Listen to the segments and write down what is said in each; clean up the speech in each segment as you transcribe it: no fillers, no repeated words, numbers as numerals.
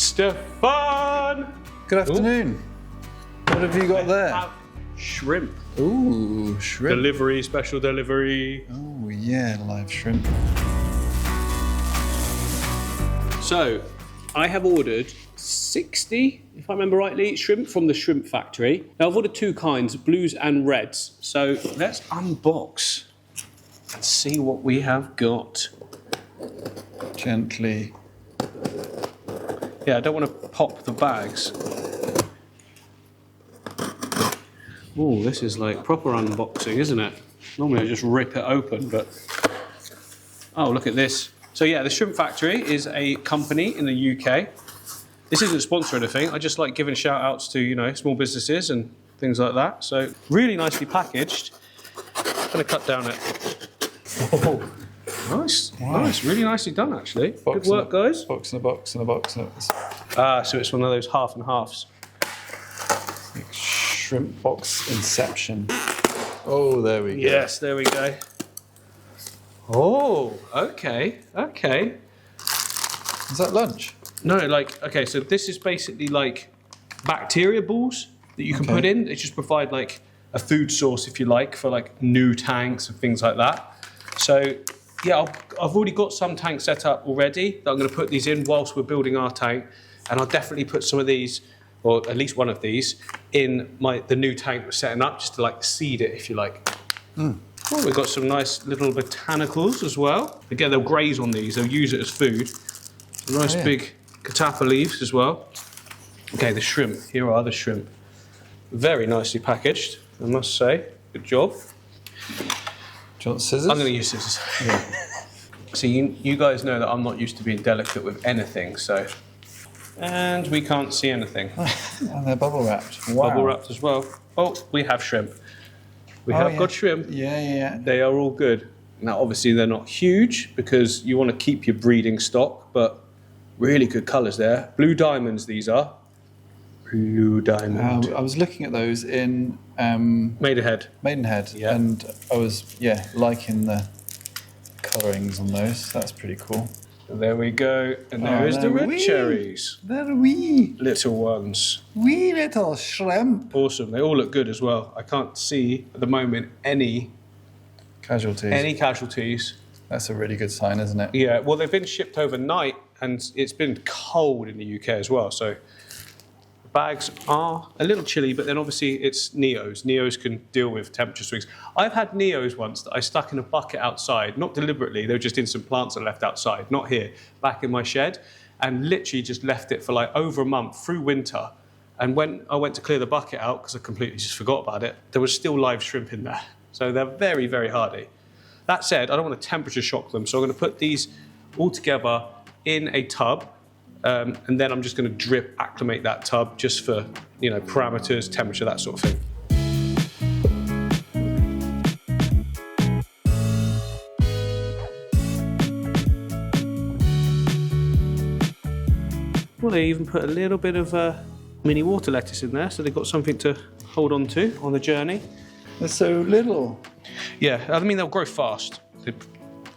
Stefan! Good afternoon. Ooh. What have you got there? Shrimp. Ooh, shrimp. Delivery, special delivery. Oh yeah, live shrimp. So, I have ordered 60, if I remember rightly, shrimp from the shrimp factory. Now I've ordered two kinds, blues and reds. So let's unbox and see what we have got. Gently. Yeah, I don't want to pop the bags. Oh, this is like proper unboxing, isn't it? Normally I just rip it open, but... Oh, look at this. So yeah, the Shrimp Factory is a company in the UK. This isn't a sponsor or anything. I just like giving shout outs to, you know, small businesses and things like that. So really nicely packaged. I'm gonna cut down it. Oh, nice, wow. Nice, really nicely done actually. Good work, guys. Box in a box in a box. Ah, so it's one of those half and halves. Shrimp box inception. Oh, there we go. Yes, there we go. Oh, okay, okay. Is that lunch? No, like, okay, so this is basically like bacteria balls that you can put in. They just provide like a food source, if you like, for like new tanks and things like that. So, yeah, I've already got some tanks set up already that I'm going to put these in whilst we're building our tank. And I'll definitely put some of these, or at least one of these, in the new tank we're setting up, just to like seed it, if you like. Mm. Oh, we've got some nice little botanicals as well. Again, they'll graze on these, they'll use it as food. Nice big catappa leaves as well. Okay, the shrimp. Here are the shrimp. Very nicely packaged, I must say. Good job. Do you want scissors? I'm going to use scissors. Yeah. So you guys know that I'm not used to being delicate with anything, so... And we can't see anything. And they're bubble wrapped. Wow. Bubble wrapped as well. Oh, we have shrimp. We have got shrimp. Yeah. They are all good. Now, obviously, they're not huge because you want to keep your breeding stock, but really good colours there. Blue diamonds, these are. Blue diamond. I was looking at those in... Maidenhead. Maidenhead. Yeah. And I was, liking the colourings on those. That's pretty cool. There we go. And there is the red cherries. They're wee. Little ones. Wee little shrimp. Awesome. They all look good as well. I can't see at the moment any casualties. That's a really good sign, isn't it? Yeah. Well, they've been shipped overnight and it's been cold in the UK as well. So the bags are a little chilly, but then obviously it's Neos. Neos can deal with temperature swings. I've had Neos once that I stuck in a bucket outside, not deliberately, they were just in some plants I left outside, not here, back in my shed, and literally just left it for like over a month through winter. And when I went to clear the bucket out, because I completely just forgot about it, there was still live shrimp in there. So they're very, very hardy. That said, I don't want to temperature shock them, so I'm going to put these all together in a tub, and then I'm just going to acclimate that tub just for, you know, parameters, temperature, that sort of thing. Well, they even put a little bit of mini water lettuce in there, so they've got something to hold on to on the journey. They're so little. Yeah, I mean, they'll grow fast.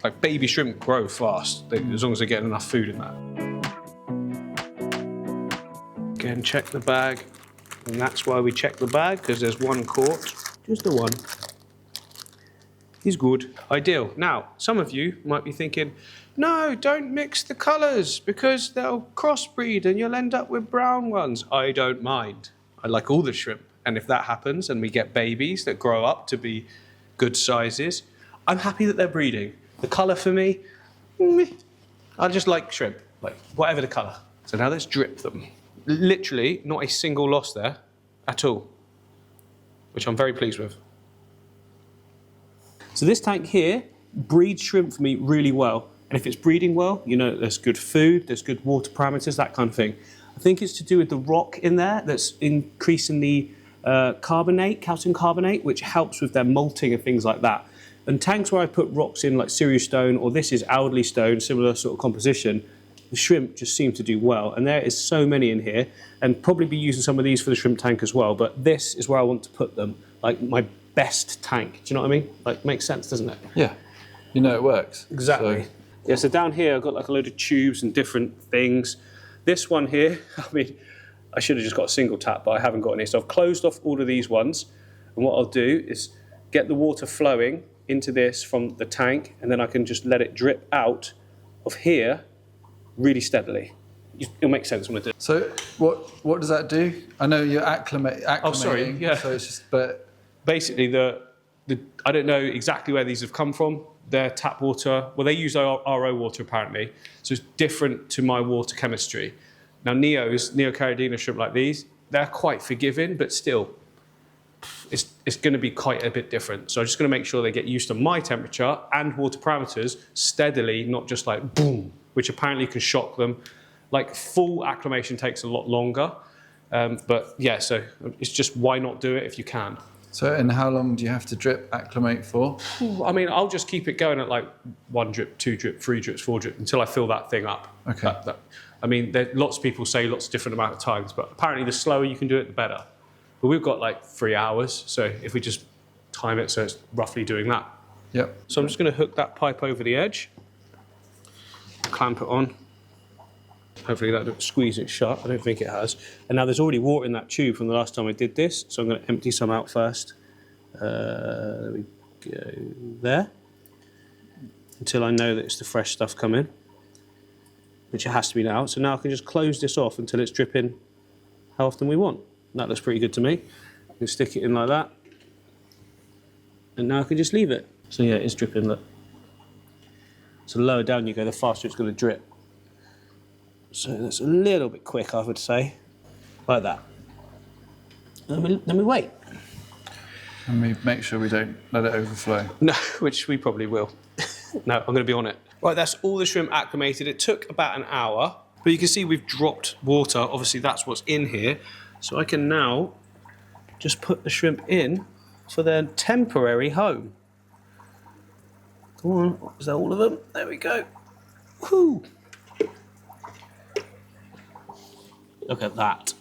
Like baby shrimp grow fast, as long as they're getting enough food in that. Again, check the bag. And that's why we check the bag, because there's one quart. Just the one. He's good. Ideal. Now, some of you might be thinking, no, don't mix the colours, because they'll crossbreed and you'll end up with brown ones. I don't mind. I like all the shrimp. And if that happens and we get babies that grow up to be good sizes, I'm happy that they're breeding. The colour for me, I just like shrimp, like whatever the colour. So now let's drip them. Literally not a single loss there at all, which I'm very pleased with. So this tank here breeds shrimp for me really well. And if it's breeding well, you know, there's good food, there's good water parameters, that kind of thing. I think it's to do with the rock in there that's increasing the calcium carbonate, which helps with their molting and things like that. And tanks where I put rocks in, like Sirius stone, or this is Owdley stone, similar sort of composition, the shrimp just seem to do well. And there is so many in here, and probably be using some of these for the shrimp tank as well. But this is where I want to put them, like my best tank. Do you know what I mean? Like, makes sense, doesn't it? Yeah. You know it works. Exactly. So. Yeah, so down here I've got like a load of tubes and different things. This one here, I mean, I should have just got a single tap, but I haven't got any. So I've closed off all of these ones. And what I'll do is get the water flowing into this from the tank, and then I can just let it drip out of here really steadily. It'll make sense when I do it. So what does that do? I know you're acclimating. Oh, sorry, yeah. So it's just, but basically, I don't know exactly where these have come from. They're tap water. Well, they use RO water apparently, so it's different to my water chemistry. Now, Neocaridina shrimp like these, they're quite forgiving, but still, it's going to be quite a bit different. So I'm just going to make sure they get used to my temperature and water parameters steadily, not just like boom, which apparently can shock them. Like full acclimation takes a lot longer. But yeah, so it's just why not do it if you can. So, and how long do you have to drip acclimate for? I mean, I'll just keep it going at like 1 drip, 2 drip, 3 drips, 4 drip until I fill that thing up. Okay. I mean, lots of people say lots of different amount of times, but apparently the slower you can do it, the better. But we've got like 3 hours, so if we just time it so it's roughly doing that. Yep. So I'm just going to hook that pipe over the edge, clamp it on. Hopefully that doesn't squeeze it shut. I don't think it has. And now there's already water in that tube from the last time I did this, so I'm going to empty some out first. There we go there. Until I know that it's the fresh stuff coming, which it has to be now. So now I can just close this off until it's dripping how often we want. That looks pretty good to me. I can stick it in like that. And now I can just leave it. So yeah, it's dripping, look. So the lower down you go, the faster it's going to drip. So that's a little bit quick, I would say, like that. Then we wait. And we make sure we don't let it overflow. No, which we probably will. No, I'm going to be on it. Right, that's all the shrimp acclimated. It took about an hour, but you can see we've dropped water. Obviously, that's what's in here. So I can now just put the shrimp in for their temporary home. Come on, is that all of them? There we go. Whoo! Look at that.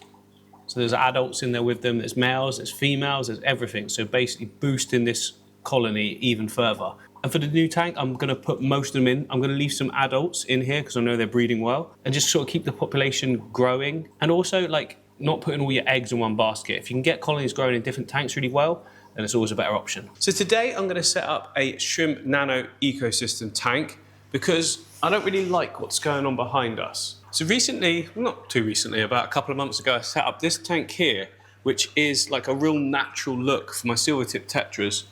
So there's adults in there with them, there's males, there's females, there's everything. So basically boosting this colony even further. And for the new tank, I'm going to put most of them in. I'm going to leave some adults in here because I know they're breeding well. And just sort of keep the population growing. And also, like, not putting all your eggs in one basket. If you can get colonies growing in different tanks really well, then it's always a better option. So today I'm going to set up a shrimp nano ecosystem tank because I don't really like what's going on behind us. So recently, well, not too recently, about a couple of months ago, I set up this tank here, which is like a real natural look for my silver tip tetras.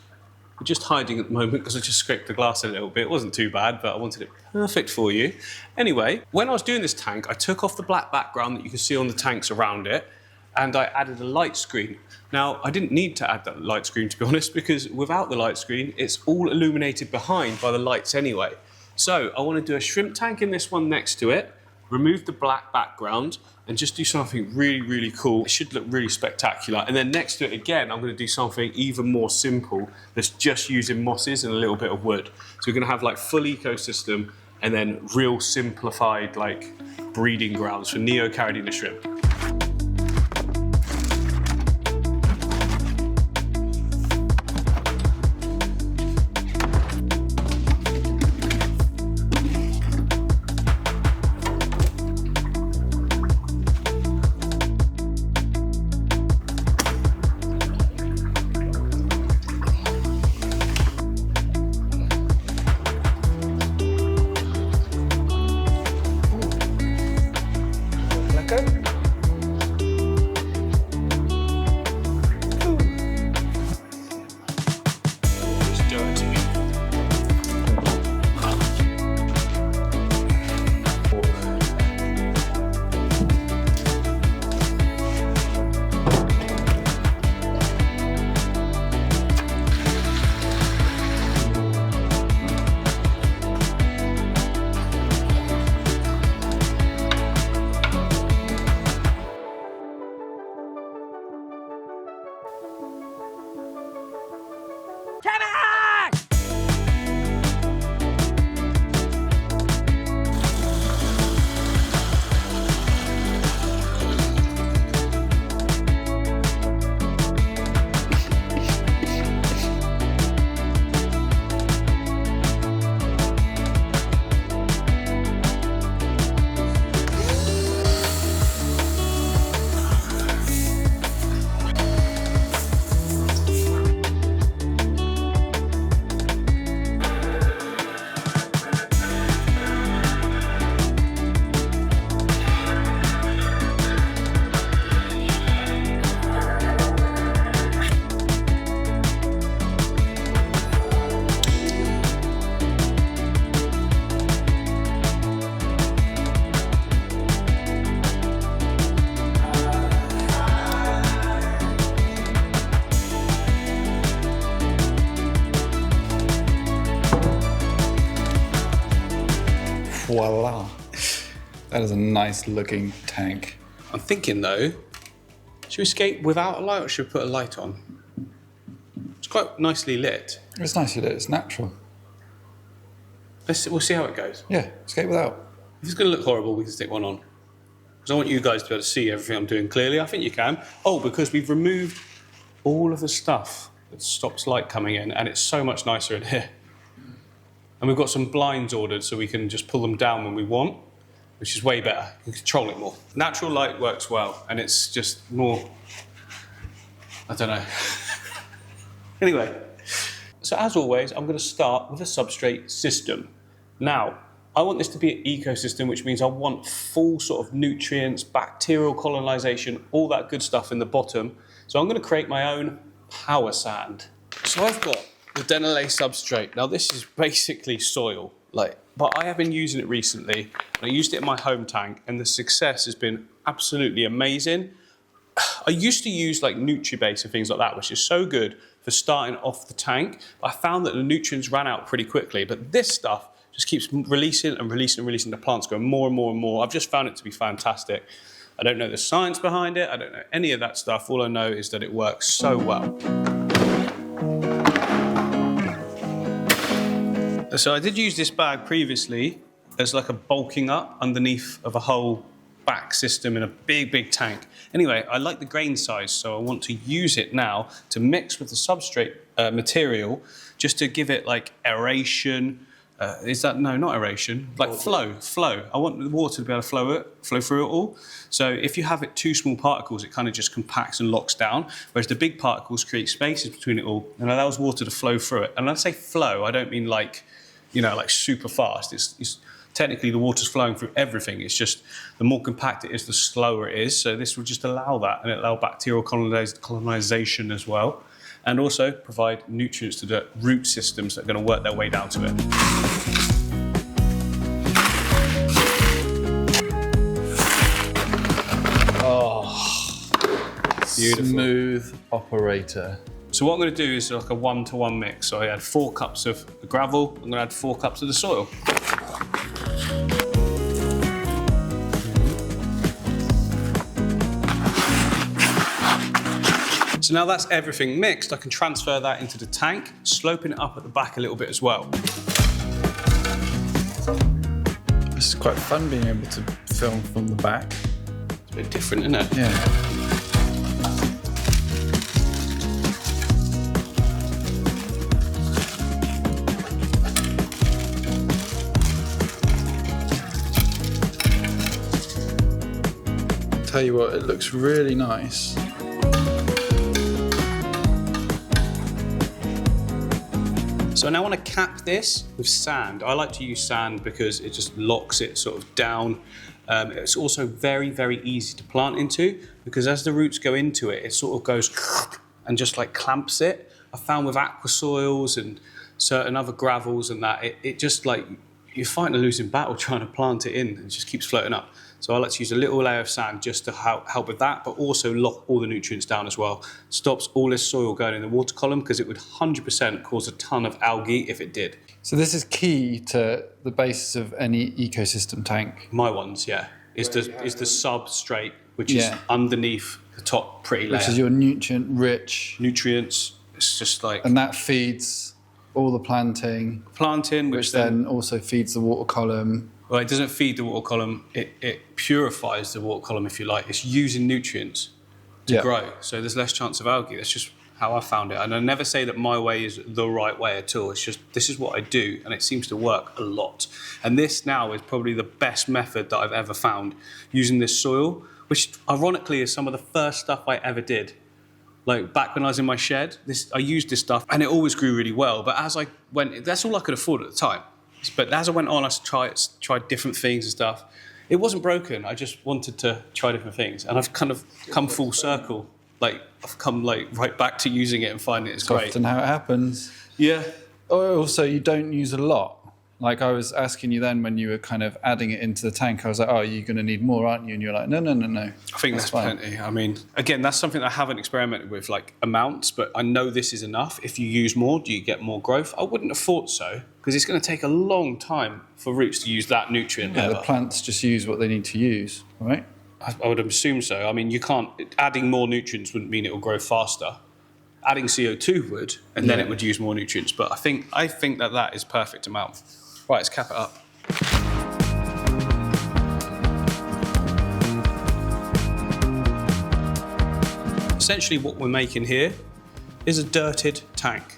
We're just hiding at the moment because I just scraped the glass a little bit. It wasn't too bad, but I wanted it perfect for you. Anyway, when I was doing this tank, I took off the black background that you can see on the tanks around it, and I added a light screen. Now, I didn't need to add that light screen, to be honest, because without the light screen, it's all illuminated behind by the lights anyway. So I want to do a shrimp tank in this one next to it, remove the black background, and just do something really, really cool. It should look really spectacular. And then next to it again, I'm going to do something even more simple that's just using mosses and a little bit of wood. So we're going to have like full ecosystem and then real simplified like breeding grounds for Neocaridina shrimp. That is a nice looking tank. I'm thinking though, should we escape without a light or should we put a light on? It's quite nicely lit. It's nice lit, it's natural. We'll see how it goes. Yeah, escape without. If it's going to look horrible, we can stick one on. Because I want you guys to be able to see everything I'm doing clearly. I think you can. Oh, because we've removed all of the stuff that stops light coming in, and it's so much nicer in here. And we've got some blinds ordered so we can just pull them down when we want, which is way better. You can control it more. Natural light works well, and it's just more, I don't know. Anyway, so as always, I'm going to start with a substrate system. Now, I want this to be an ecosystem, which means I want full sort of nutrients, bacterial colonization, all that good stuff in the bottom. So I'm going to create my own power sand. So I've got the Denale substrate. Now this is basically soil, but I have been using it recently. I used it in my home tank and the success has been absolutely amazing. I used to use like NutriBase and things like that, which is so good for starting off the tank. But I found that the nutrients ran out pretty quickly, but this stuff just keeps releasing and releasing and releasing. The plants go more and more and more. I've just found it to be fantastic. I don't know the science behind it. I don't know any of that stuff. All I know is that it works so well. So I did use this bag previously as like a bulking up underneath of a whole back system in a big, big tank. Anyway, I like the grain size, so I want to use it now to mix with the substrate material just to give it like aeration. No, not aeration, like flow. I want the water to be able to flow through it all. So if you have it too small particles, it kind of just compacts and locks down, whereas the big particles create spaces between it all and allows water to flow through it. And when I say flow, I don't mean like, like super fast. It's technically the water's flowing through everything. It's just the more compact it is, the slower it is. So this will just allow that and allow bacterial colonization as well. And also provide nutrients to the root systems that are going to work their way down to it. Oh, beautiful. Smooth operator. So what I'm going to do is like a 1-to-1 mix. So I add 4 cups of the gravel, I'm going to add 4 cups of the soil. So now that's everything mixed, I can transfer that into the tank, sloping it up at the back a little bit as well. This is quite fun being able to film from the back. It's a bit different, isn't it? Yeah. Tell you what, it looks really nice. So now I want to cap this with sand. I like to use sand because it just locks it sort of down. It's also very, very easy to plant into because as the roots go into it, it sort of goes and just like clamps it. I found with aqua soils and certain other gravels and that, it just like, you're fighting a losing battle trying to plant it in and it just keeps floating up. So I like to use a little layer of sand just to help with that, but also lock all the nutrients down as well. Stops all this soil going in the water column because it would 100% cause a ton of algae if it did. So this is key to the basis of any ecosystem tank. My ones, yeah, is the substrate, which is underneath the top pretty layer. Which is your nutrient-rich. Nutrients, it's just like... And that feeds all the planting. Which then also feeds the water column. Well, it doesn't feed the water column, it purifies the water column, if you like. It's using nutrients to grow, so there's less chance of algae. That's just how I found it. And I never say that my way is the right way at all. It's just, this is what I do, and it seems to work a lot. And this now is probably the best method that I've ever found, using this soil, which ironically is some of the first stuff I ever did. Like back when I was in my shed, I used this stuff, and it always grew really well. But as I went, that's all I could afford at the time. But as I went on, I tried different things and stuff. It wasn't broken. I just wanted to try different things. And I've kind of come full circle. Like, I've come like right back to using it and finding it's great. Often how it happens. Yeah. Also, you don't use a lot. Like I was asking you then when you were kind of adding it into the tank, I was like, oh, you're going to need more, aren't you? And you're like, no. I think that's plenty. I mean, again, that's something I haven't experimented with, like amounts, but I know this is enough. If you use more, do you get more growth? I wouldn't have thought so. because it's going to take a long time for roots to use that nutrient. Yeah, the plants just use what they need to use, right? I would assume so. I mean, you can't, adding more nutrients wouldn't mean it will grow faster. Adding CO2 would, and then it would use more nutrients. But I think that is perfect amount. Right, let's cap it up. Essentially what we're making here is a dirted tank.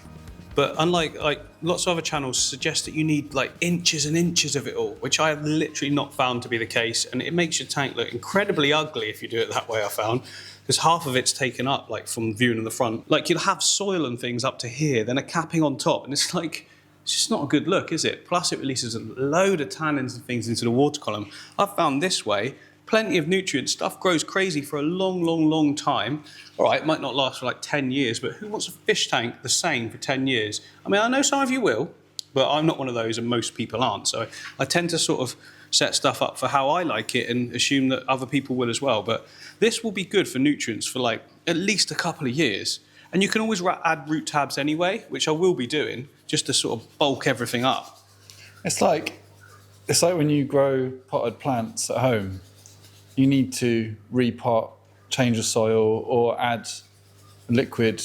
But unlike lots of other channels suggest that you need like inches and inches of it all, which I have literally not found to be the case. And it makes your tank look incredibly ugly if you do it that way, I found, because half of it's taken up like from viewing in the front. Like you'll have soil and things up to here, then a capping on top. And it's like, it's just not a good look, is it? Plus it releases a load of tannins and things into the water column. I've found this way, plenty of nutrients, stuff grows crazy for a long time. All right, it might not last for like 10 years, but who wants a fish tank the same for 10 years? I mean, I know some of you will, but I'm not one of those and most people aren't. So I tend to sort of set stuff up for how I like it and assume that other people will as well. But this will be good for nutrients for like at least a couple of years. And you can always add root tabs anyway, which I will be doing, just to sort of bulk everything up. It's like when you grow potted plants at home. You need to repot, change the soil, or add liquid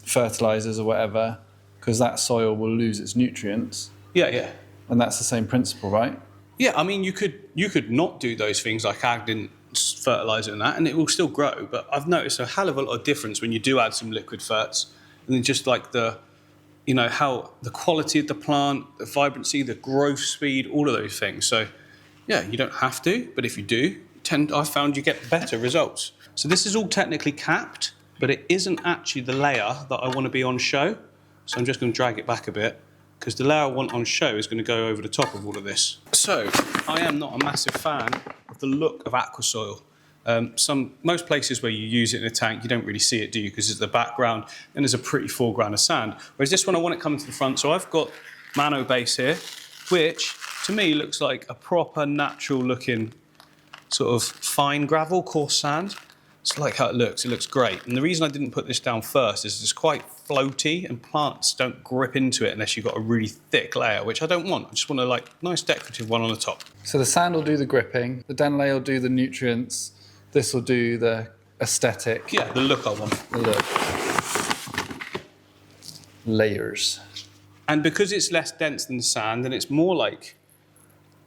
fertilizers or whatever, because that soil will lose its nutrients. Yeah. And that's the same principle, right? Yeah, I mean, you could not do those things like adding fertilizer and that, and it will still grow. But I've noticed a hell of a lot of difference when you do add some liquid ferts, and then just like how the quality of the plant, the vibrancy, the growth speed, all of those things. So yeah, you don't have to, but if you do, I found you get better results. So this is all technically capped, but it isn't actually the layer that I want to be on show. So I'm just going to drag it back a bit, because the layer I want on show is going to go over the top of all of this. So I am not a massive fan of the look of aquasoil. Most places where you use it in a tank, you don't really see it, do you? Because it's the background, and there's a pretty foreground of sand. Whereas this one, I want it coming to the front. So I've got Nano base here, which to me looks like a proper natural looking sort of fine gravel, coarse sand. It's like how it looks great. And the reason I didn't put this down first is it's quite floaty and plants don't grip into it unless you've got a really thick layer, which I don't want. I just want a like nice decorative one on the top. So the sand will do the gripping, the den layer will do the nutrients, this will do the aesthetic. Yeah, the look I want. The look. Layers. And because it's less dense than the sand, and it's more like,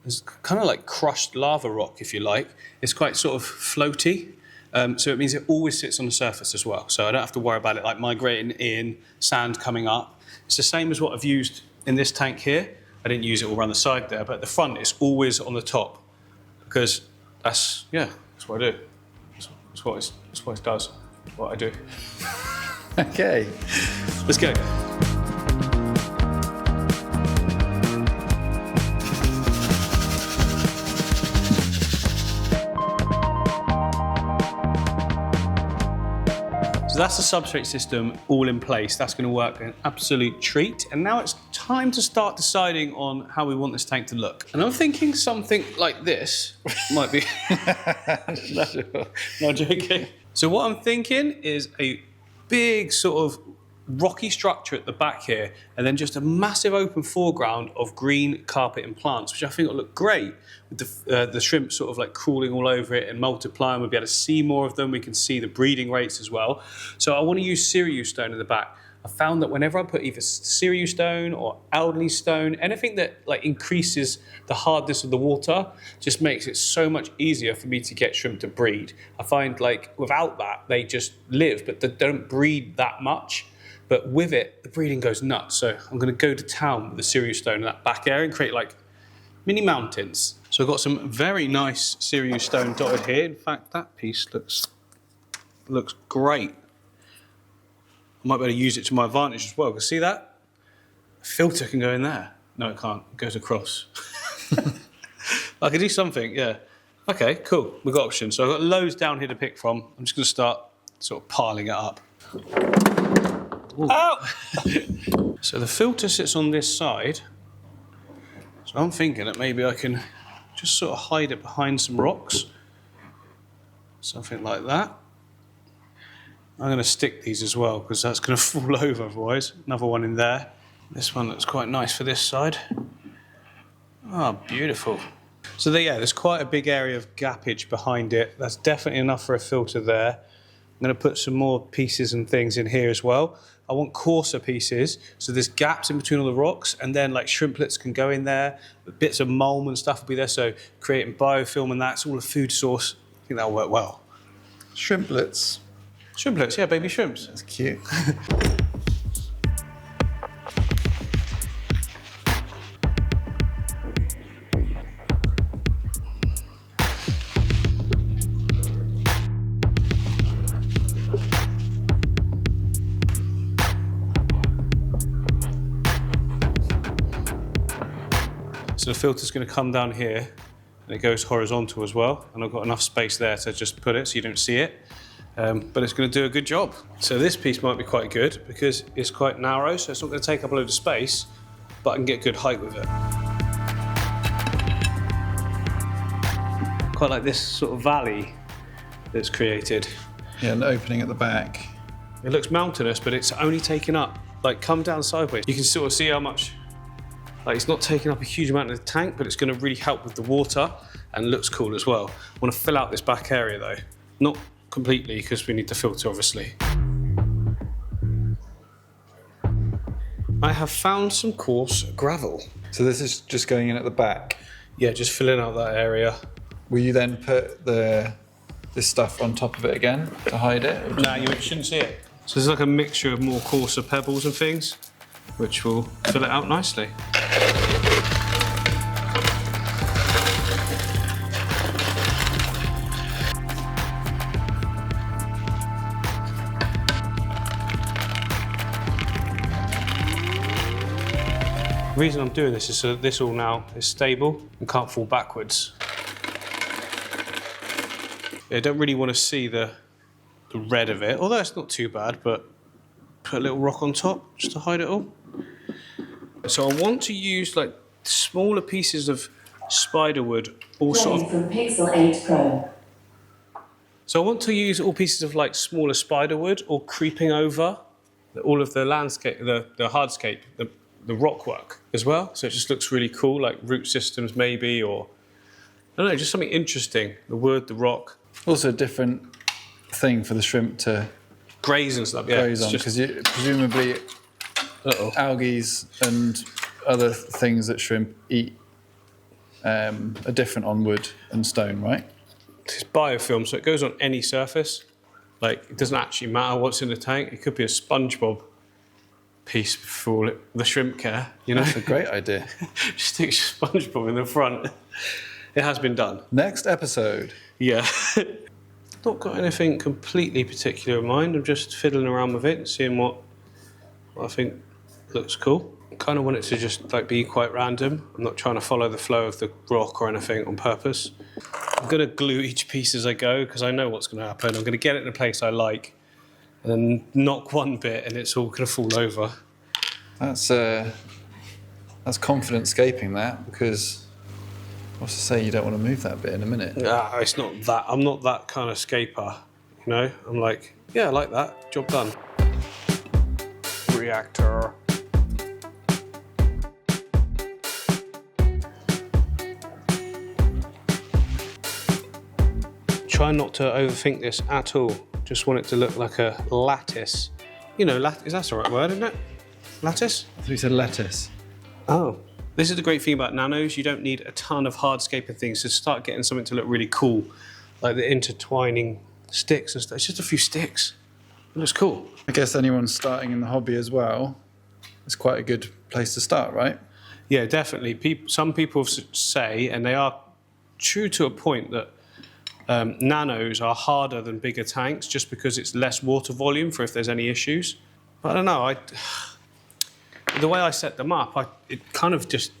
it's kind of like crushed lava rock, if you like. It's quite sort of floaty, so it means it always sits on the surface as well. So I don't have to worry about it like migrating in, sand coming up. It's the same as what I've used in this tank here. I didn't use it all around the side there, but at the front it's always on the top, because that's what I do. That's what it does, what I do. Okay. Let's go. So that's the substrate system all in place. That's going to work an absolute treat. And now it's time to start deciding on how we want this tank to look. And I'm thinking something like this might be... No joking. So what I'm thinking is a big sort of rocky structure at the back here, and then just a massive open foreground of green carpet and plants, which I think will look great with the shrimp sort of like crawling all over it and multiplying. We'll be able to see more of them. We can see the breeding rates as well. So I want to use Cereus stone in the back. I found that whenever I put either Cereus stone or alderley stone, anything that like increases the hardness of the water, just makes it so much easier for me to get shrimp to breed. I find like without that, they just live, but they don't breed that much. But with it, the breeding goes nuts. So I'm going to go to town with the Cereus stone in that back area and create like mini mountains. So I've got some very nice Cereus stone dotted here. In fact, that piece looks great. I might be able to use it to my advantage as well. Because see that? A filter can go in there. No, it can't. It goes across. I can do something, yeah. Okay, cool. We've got options. So I've got loads down here to pick from. I'm just going to start sort of piling it up. Ooh. Ow! So the filter sits on this side. So I'm thinking that maybe I can just sort of hide it behind some rocks. Something like that. I'm going to stick these as well because that's going to fall over otherwise. Another one in there. This one looks quite nice for this side. Oh, beautiful. So there, yeah, there's quite a big area of gappage behind it. That's definitely enough for a filter there. I'm going to put some more pieces and things in here as well. I want coarser pieces, so there's gaps in between all the rocks, and then like shrimplets can go in there. Bits of mulm and stuff will be there, so creating biofilm and that's all a food source. I think that'll work well. Shrimplets. Shrimplets, yeah, baby shrimps. That's cute. So the filter's going to come down here, and it goes horizontal as well, and I've got enough space there to just put it so you don't see it, but it's going to do a good job. So this piece might be quite good because it's quite narrow, so it's not going to take up a load of space, but I can get good height with it. Quite like this sort of valley that's created. Yeah, an opening at the back. It looks mountainous, but it's only taken up, like come down sideways. You can sort of see how much, like it's not taking up a huge amount of the tank, but it's going to really help with the water and looks cool as well. I want to fill out this back area though. Not completely because we need the filter obviously. I have found some coarse gravel. So this is just going in at the back. Yeah, just filling out that area. Will you then put this stuff on top of it again to hide it? No, you shouldn't see it. So there's like a mixture of more coarser pebbles and things, which will fill it out nicely. The reason I'm doing this is so that this all now is stable and can't fall backwards. I don't really want to see the red of it, although it's not too bad, but put a little rock on top just to hide it all. So I want to use like smaller pieces of spiderwood, all sort of. From Pixel 8 Pro. So I want to use all pieces of like smaller spiderwood or creeping over all of the landscape, the hardscape, the rock work as well. So it just looks really cool, like root systems maybe, or I don't know, just something interesting. The wood, the rock. Also a different thing for the shrimp to Graze and stuff, yeah. graze on, because presumably algae and other things that shrimp eat are different on wood and stone, right? It's biofilm, so it goes on any surface. Like, it doesn't actually matter what's in the tank. It could be a SpongeBob piece for all the shrimp care, you know? That's a great idea. Just stick SpongeBob in the front. It has been done. Next episode. Yeah. Not got anything completely particular in mind. I'm just fiddling around with it and seeing what I think looks cool. I kind of want it to just like be quite random. I'm not trying to follow the flow of the rock or anything on purpose. I'm going to glue each piece as I go because I know what's going to happen. I'm going to get it in a place I like and then knock one bit and it's all going to fall over. That's confident scaping that, because what's to say you don't want to move that bit in a minute? It's not that. I'm not that kind of scaper, you know? I'm like, yeah, I like that. Job done. Reactor. Try not to overthink this at all. Just want it to look like a lattice. You know, is that the right word, isn't it? Lattice? I thought you said lettuce. Oh. This is the great thing about nanos. You don't need a ton of hardscaping things to start getting something to look really cool. Like the intertwining sticks and stuff. It's just a few sticks. It looks cool. I guess anyone starting in the hobby as well, it's quite a good place to start, right? Yeah, definitely. Some people say, and they are true to a point, that nanos are harder than bigger tanks just because it's less water volume for if there's any issues. But I don't know. The way I set them up, it kind of just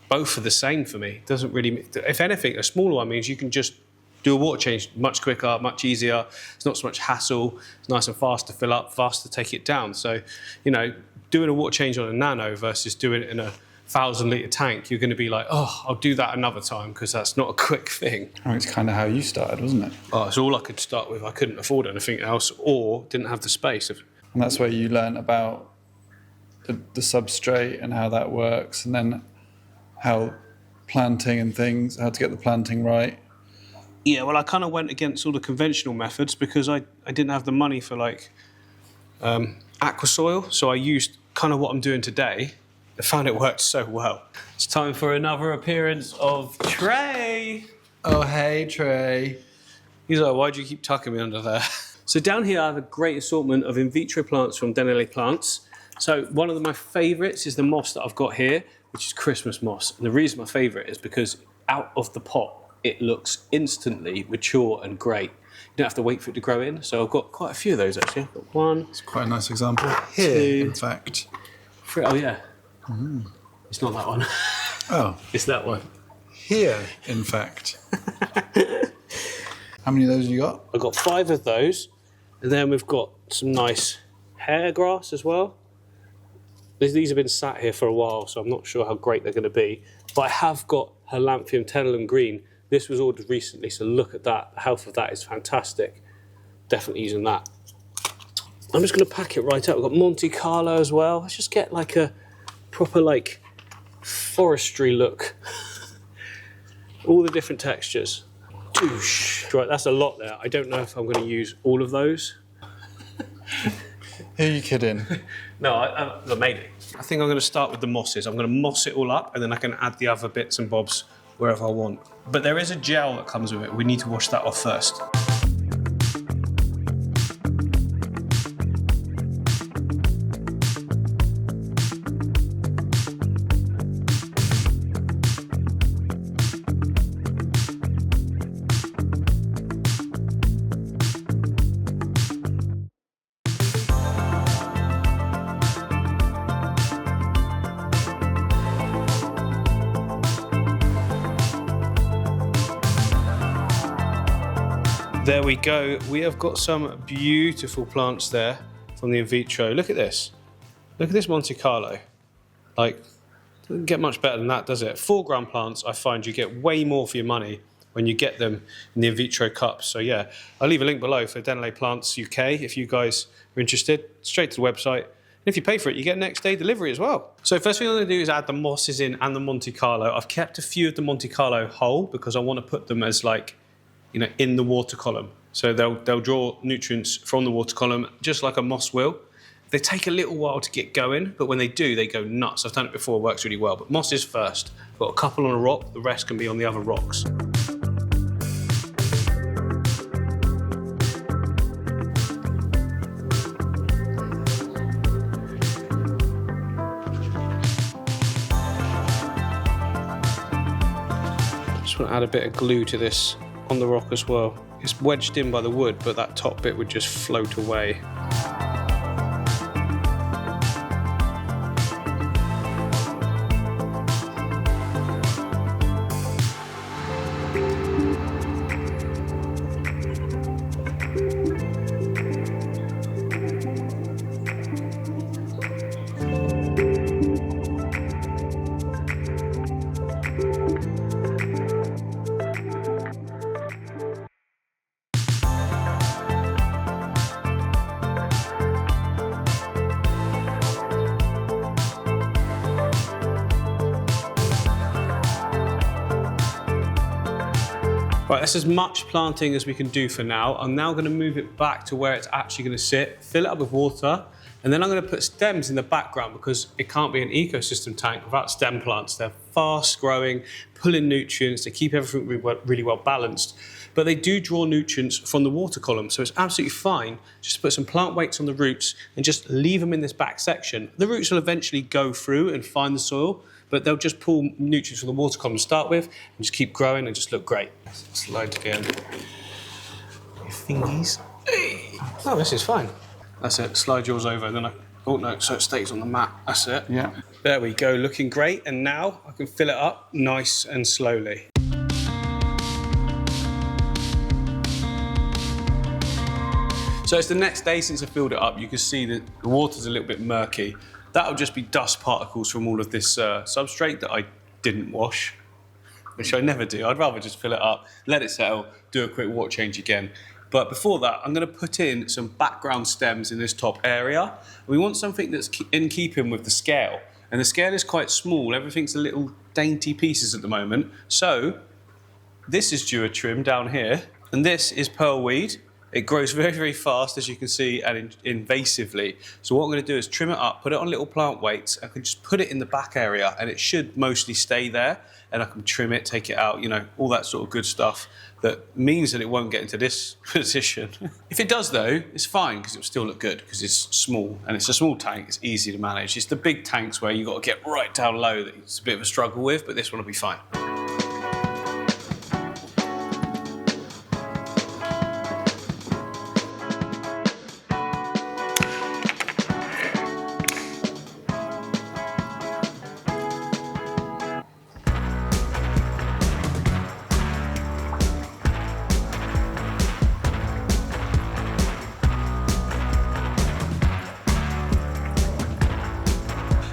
both are the same for me. It doesn't really. If anything, a smaller one means you can just do a water change much quicker, much easier. It's not so much hassle. It's nice and fast to fill up, fast to take it down. So, you know, doing a water change on a nano versus doing it in a 1,000-litre tank, you're going to be like, oh, I'll do that another time because that's not a quick thing. Oh, it's kind of how you started, wasn't it? Oh, it's all I could start with. I couldn't afford anything else or didn't have the space. And that's where you learn about the substrate and how that works, and then how planting and things, how to get the planting right. Yeah, well, I kind of went against all the conventional methods because I didn't have the money for like aqua soil, so I used kind of what I'm doing today. I found it worked so well. It's time for another appearance of Trey. Oh, hey, Trey. He's like, why do you keep tucking me under there? So down here I have a great assortment of in vitro plants from Denelé Plants. So one of my favourites is the moss that I've got here, which is Christmas moss. And the reason my favourite is because out of the pot, it looks instantly mature and great. You don't have to wait for it to grow in. So I've got quite a few of those actually. I've got one. It's quite a nice example here, in fact. Three. Oh yeah. It's not that one. Oh. It's that one. Here, in fact. How many of those have you got? I've got 5 of those. And then we've got some nice hair grass as well. These have been sat here for a while, so I'm not sure how great they're going to be. But I have got Halanthus tenellum green. This was ordered recently, so look at that. The health of that is fantastic. Definitely using that. I'm just going to pack it right up. We've got Monte Carlo as well. Let's just get like a proper like forestry look. All the different textures. Right, that's a lot there. I don't know if I'm going to use all of those. Who are you kidding? No, I made it. I think I'm going to start with the mosses. I'm going to moss it all up, and then I can add the other bits and bobs wherever I want. But there is a gel that comes with it. We need to wash that off first. There we go. We have got some beautiful plants there from the in vitro. Look at this. Look at this Monte Carlo. Like, doesn't get much better than that, does it? 4-gram plants, I find you get way more for your money when you get them in the in vitro cups. So yeah, I'll leave a link below for Denelé Plants UK if you guys are interested. Straight to the website. And if you pay for it, you get next day delivery as well. So first thing I'm going to do is add the mosses in and the Monte Carlo. I've kept a few of the Monte Carlo whole because I want to put them as like, you know, in the water column. So they'll draw nutrients from the water column just like a moss will. They take a little while to get going, but when they do, they go nuts. I've done it before, it works really well. But moss is first. I've got a couple on a rock, the rest can be on the other rocks. Just want to add a bit of glue to this on the rock as well. It's wedged in by the wood, but that top bit would just float away. Right, that's as much planting as we can do for now. I'm now going to move it back to where it's actually going to sit, fill it up with water, and then I'm going to put stems in the background because it can't be an ecosystem tank without stem plants. They're fast growing, pulling nutrients, they keep everything really well balanced, but they do draw nutrients from the water column, so it's absolutely fine just to put some plant weights on the roots and just leave them in this back section. The roots will eventually go through and find the soil, but they'll just pull nutrients from the water column to start with and just keep growing and just look great. Slide again. Your fingies. Oh, this is fine. That's it. Slide yours over, and then oh no, so it stays on the mat. That's it. Yeah. There we go, looking great. And now I can fill it up nice and slowly. So it's the next day since I filled it up. You can see that the water's a little bit murky. That'll just be dust particles from all of this substrate that I didn't wash, which I never do. I'd rather just fill it up, let it settle, do a quick water change again. But before that, I'm going to put in some background stems in this top area. We want something that's in keeping with the scale. And the scale is quite small. Everything's a little dainty pieces at the moment. So this is due a trim down here. And this is pearlweed. It grows very, very fast, as you can see, and invasively. So what I'm going to do is trim it up, put it on little plant weights. I can just put it in the back area, and it should mostly stay there. And I can trim it, take it out, you know, all that sort of good stuff. That means that it won't get into this position. If it does, though, it's fine, because it'll still look good, because it's small, and it's a small tank. It's easy to manage. It's the big tanks where you've got to get right down low that it's a bit of a struggle with, but this one will be fine.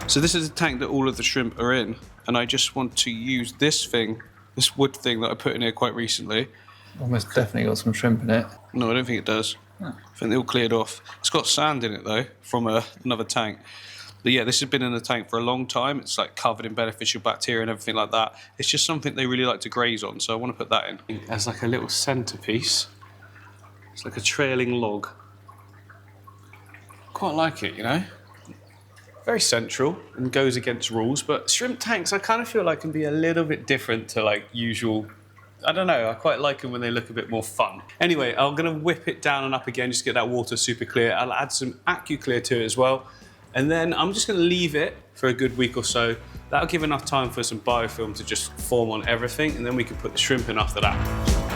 So this is the tank that all of the shrimp are in, and I just want to use this thing, this wood thing that I put in here quite recently. Almost definitely got some shrimp in it. No, I don't think it does. I think they all cleared off. It's got sand in it though, from another tank. But yeah, this has been in the tank for a long time. It's like covered in beneficial bacteria and everything like that. It's just something they really like to graze on, so I want to put that in. As like a little centerpiece. It's like a trailing log. Quite like it, you know? Very central and goes against rules, but shrimp tanks I kind of feel like can be a little bit different to like usual. I don't know, I quite like them when they look a bit more fun. Anyway, I'm going to whip it down and up again just to get that water super clear. I'll add some AQUARIUM to it as well, and then I'm just going to leave it for a good week or so. That'll give enough time for some biofilm to just form on everything, and then we can put the shrimp in after that.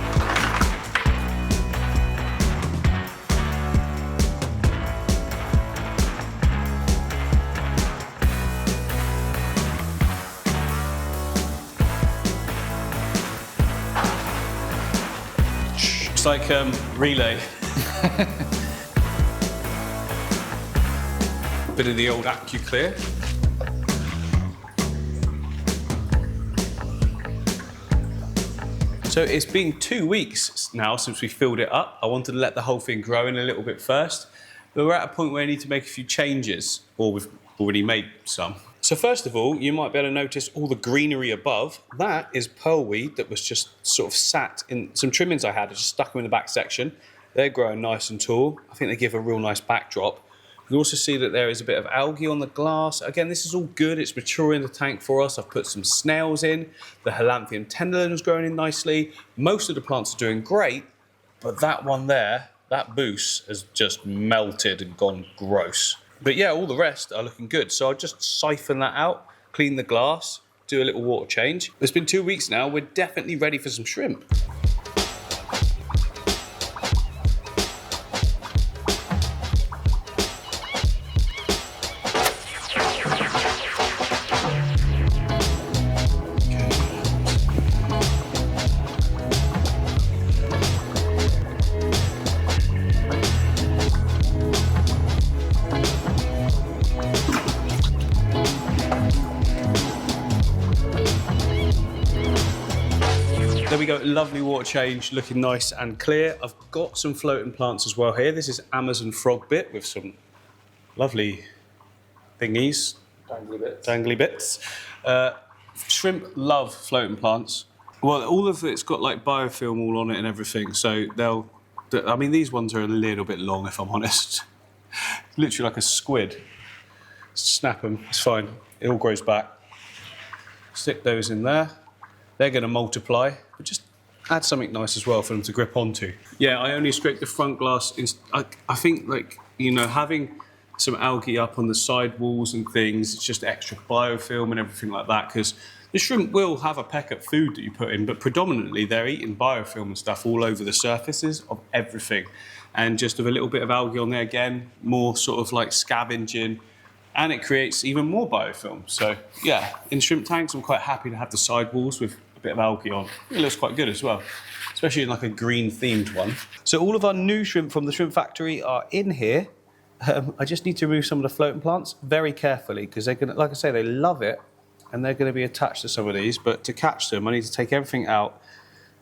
It's like relay. Bit of the old AQUARIUM. So it's been 2 weeks now since we filled it up. I wanted to let the whole thing grow in a little bit first, but we're at a point where I need to make a few changes, or we've already made some. So first of all, you might be able to notice all the greenery above. That is pearlweed that was just sort of sat in some trimmings I had. I just stuck them in the back section. They're growing nice and tall. I think they give a real nice backdrop. You can also see that there is a bit of algae on the glass. Again, this is all good. It's maturing the tank for us. I've put some snails in. The Halanthium tenderlin is growing in nicely. Most of the plants are doing great, but that one there, that boost has just melted and gone gross. But yeah, all the rest are looking good. So I'll just siphon that out, clean the glass, do a little water change. It's been 2 weeks now. We're definitely ready for some shrimp. There we go, lovely water change, looking nice and clear. I've got some floating plants as well here. This is Amazon frog bit with some lovely thingies. Dangly bits. Shrimp love floating plants. Well, all of it's got like biofilm all on it and everything, so I mean, these ones are a little bit long if I'm honest. Literally like a squid. Snap them, it's fine. It all grows back. Stick those in there. They're going to multiply, but just add something nice as well for them to grip onto. Yeah, I only scraped the front glass. I think, like, you know, having some algae up on the side walls and things, it's just extra biofilm and everything like that, because the shrimp will have a peck at food that you put in, but predominantly they're eating biofilm and stuff all over the surfaces of everything. And just with a little bit of algae on there again, more sort of like scavenging, and it creates even more biofilm. So yeah, in shrimp tanks, I'm quite happy to have the sidewalls with a bit of algae on. It looks quite good as well, especially in like a green themed one. So all of our new shrimp from the shrimp factory are in here. I just need to remove some of the floating plants very carefully, because they're gonna, like I say, they love it and they're gonna be attached to some of these, but to catch them, I need to take everything out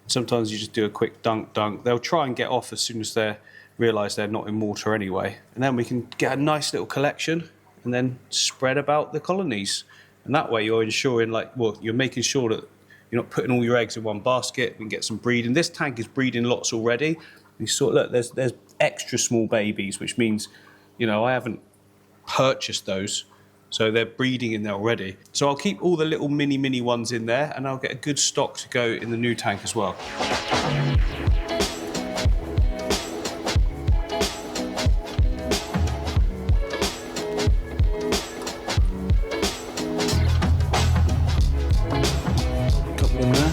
Sometimes you just do a quick dunk. They'll try and get off as soon as they realise they're not in water anyway. And then we can get a nice little collection and then spread about the colonies. And that way you're ensuring, you're making sure that you're not putting all your eggs in one basket. We can get some breeding. This tank is breeding lots already. You look, there's extra small babies, which means, I haven't purchased those. So they're breeding in there already. So I'll keep all the little mini ones in there, and I'll get a good stock to go in the new tank as well. Couple in there.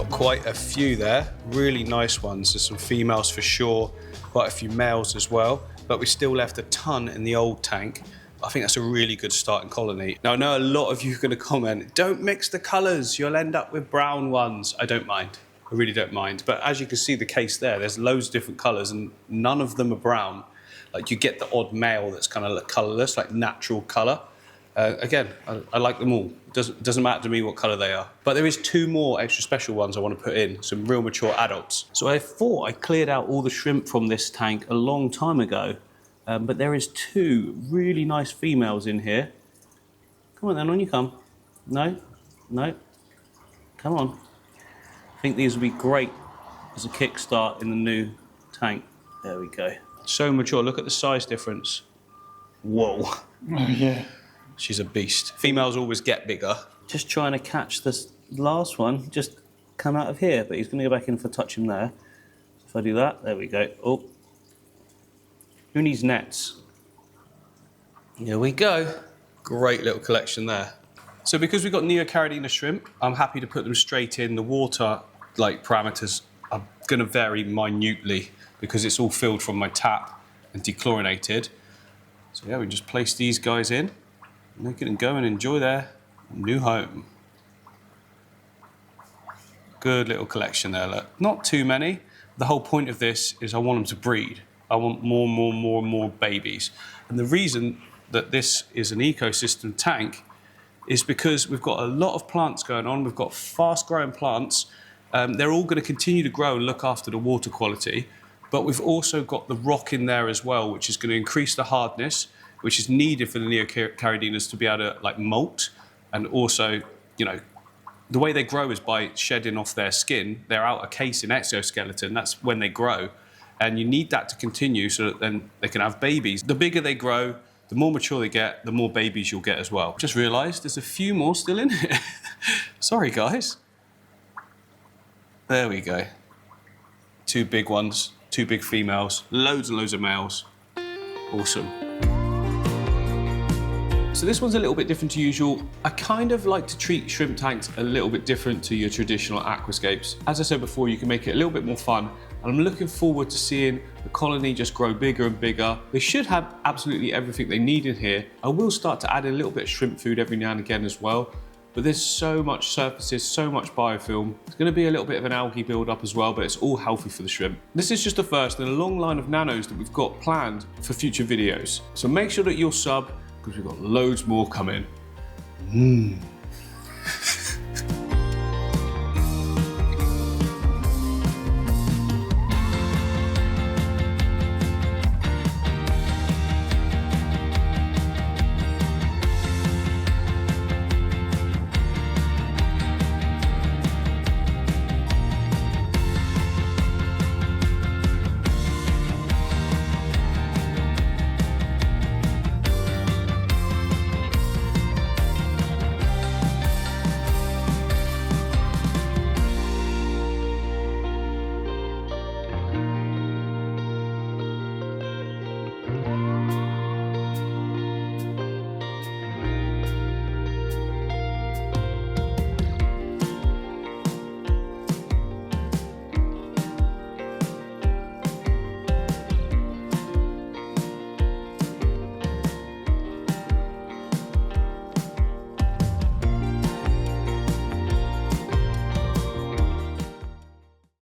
Quite a few there, really nice ones. There's some females for sure, quite a few males as well, but we still left a ton in the old tank. I think that's a really good starting colony. Now I know a lot of you are going to comment, don't mix the colours, you'll end up with brown ones. I don't mind, I really don't mind. But as you can see the case there's loads of different colours and none of them are brown. Like you get the odd male that's kind of colourless, like natural colour. Again, I like them all. It doesn't matter to me what colour they are. But there is 2 more extra special ones I want to put in, some real mature adults. So I thought I cleared out all the shrimp from this tank a long time ago, but there is 2 really nice females in here. Come on then, on you come. No, come on. I think these would be great as a kickstart in the new tank. There we go. So mature, look at the size difference. Whoa. Oh yeah. She's a beast. Females always get bigger. Just trying to catch this last one, just come out of here, but he's going to go back in for touch him there. If I do that, there we go. Oh. Who needs nets? Here we go. Great little collection there. So because we've got Neocaridina shrimp, I'm happy to put them straight in. The water parameters are going to vary minutely because it's all filled from my tap and dechlorinated. So yeah, we just place these guys in. And they can go and enjoy their new home. Good little collection there, look. Not too many. The whole point of this is I want them to breed. I want more babies. And the reason that this is an ecosystem tank is because we've got a lot of plants going on. We've got fast growing plants. They're all going to continue to grow and look after the water quality. But we've also got the rock in there as well, which is going to increase the hardness, which is needed for the Neocaridinas to be able to molt. And also, the way they grow is by shedding off their skin, their outer casing, exoskeleton. That's when they grow. And you need that to continue so that then they can have babies. The bigger they grow, the more mature they get, the more babies you'll get as well. Just realised there's a few more still in here. Sorry, guys. There we go. 2 big ones, 2 big females, loads and loads of males. Awesome. So this one's a little bit different to usual. I kind of like to treat shrimp tanks a little bit different to your traditional aquascapes. As I said before, you can make it a little bit more fun. And I'm looking forward to seeing the colony just grow bigger and bigger. They should have absolutely everything they need in here. I will start to add in a little bit of shrimp food every now and again as well. But there's so much surfaces, so much biofilm. It's going to be a little bit of an algae build-up as well, but it's all healthy for the shrimp. This is just the first in a long line of nanos that we've got planned for future videos. So make sure that you'll sub, because we've got loads more coming.